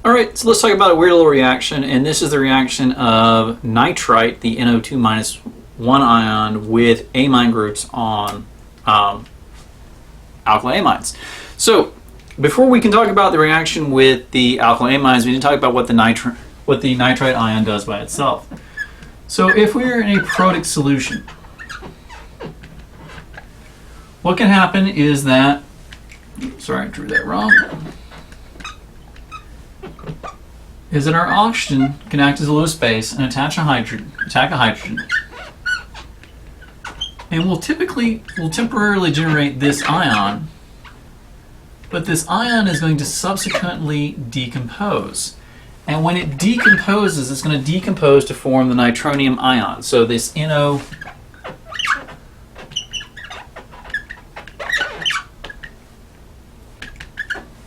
Alright, so let's talk about a weird little reaction, and this is the reaction of nitrite, the NO2 minus 1 ion, with amine groups on alkyl amines. So, before we can talk about the reaction with the alkyl amines, we need to talk about what the nitrite ion does by itself. So, if we are in a protic solution, what can happen is that, sorry, I drew that wrong, is that our oxygen can act as a Lewis base and attack a hydrogen, and will temporarily generate this ion, but this ion is going to subsequently decompose. And when it decomposes, it's going to decompose to form the nitronium ion. So this NO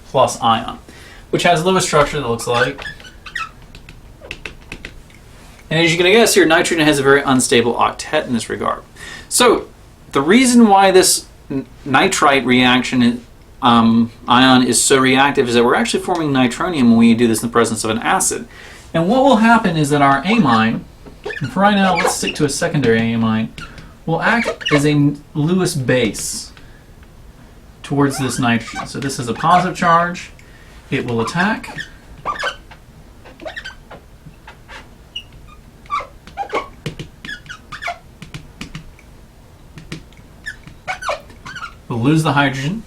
plus ion, which has a Lewis structure that looks like. And as you can guess here, nitrogen has a very unstable octet in this regard. So the reason why this nitrite reaction ion is so reactive is that we're actually forming nitronium when we do this in the presence of an acid. And what will happen is that our amine, and for right now let's stick to a secondary amine, will act as a Lewis base towards this nitrogen. So this is a positive charge. It will attack. We'll lose the hydrogen.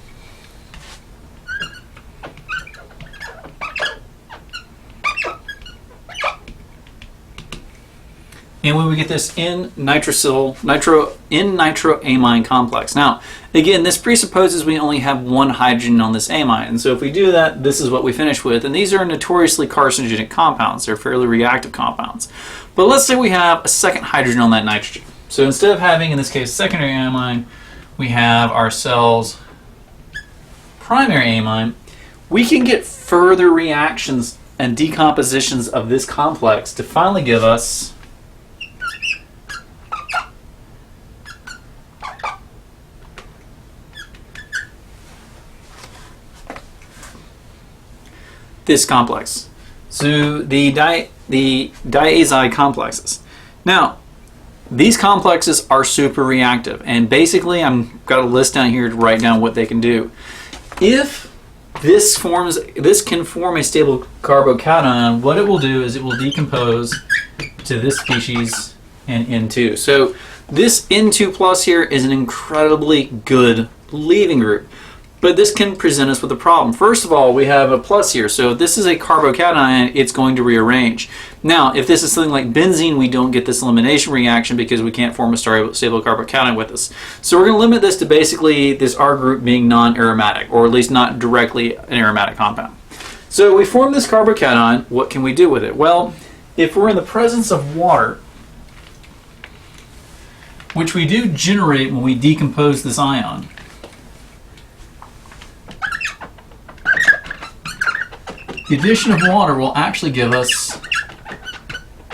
And when we get this N-nitroamine complex. Now, again, this presupposes we only have one hydrogen on this amine. And so if we do that, this is what we finish with. And these are notoriously carcinogenic compounds. They're fairly reactive compounds. But let's say we have a second hydrogen on that nitrogen. So instead of having, in this case, secondary amine, we have ourselves primary amine. We can get further reactions and decompositions of this complex to finally give us this complex. So the diazide complexes. Now, these complexes are super reactive, and basically I've got a list down here to write down what they can do. If this can form a stable carbocation, what it will do is it will decompose to this species and N2. So this N2 plus here is an incredibly good leaving group. But this can present us with a problem. First of all, we have a plus here. So if this is a carbocation, it's going to rearrange. Now, if this is something like benzene, we don't get this elimination reaction because we can't form a stable carbocation with this. So we're going to limit this to basically this R group being non-aromatic, or at least not directly an aromatic compound. So we form this carbocation. What can we do with it? Well, if we're in the presence of water, which we do generate when we decompose this ion, the addition of water will actually give us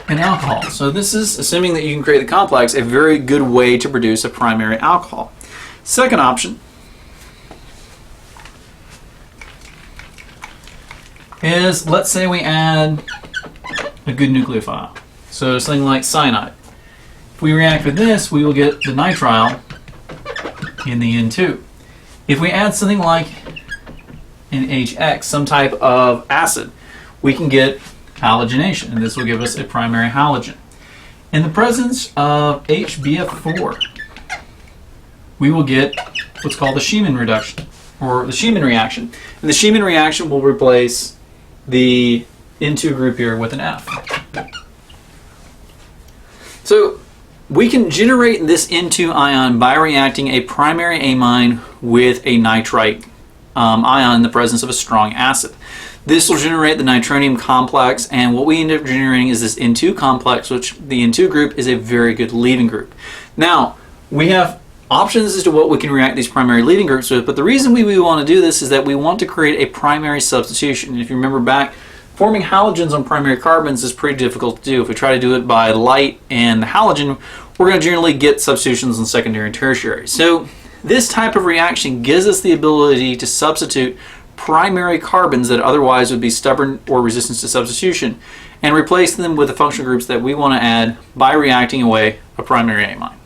an alcohol. So this is, assuming that you can create the complex, a very good way to produce a primary alcohol. Second option is, let's say we add a good nucleophile. So something like cyanide. If we react with this, we will get the nitrile in the N2. If we add something like in HX, some type of acid, we can get halogenation, and this will give us a primary halogen. In the presence of HBF4, we will get what's called the Schieman reduction, or the Schieman reaction. And the Schieman reaction will replace the N2 group here with an F. So we can generate this N2 ion by reacting a primary amine with a nitrite ion in the presence of a strong acid. This will generate the nitronium complex, and what we end up generating is this N2 complex, which the N2 group is a very good leaving group. Now, we have options as to what we can react these primary leaving groups with, but the reason we want to do this is that we want to create a primary substitution. If you remember back, forming halogens on primary carbons is pretty difficult to do. If we try to do it by light and the halogen, we're going to generally get substitutions on secondary and tertiary. So this type of reaction gives us the ability to substitute primary carbons that otherwise would be stubborn or resistant to substitution and replace them with the functional groups that we want to add by reacting away a primary amine.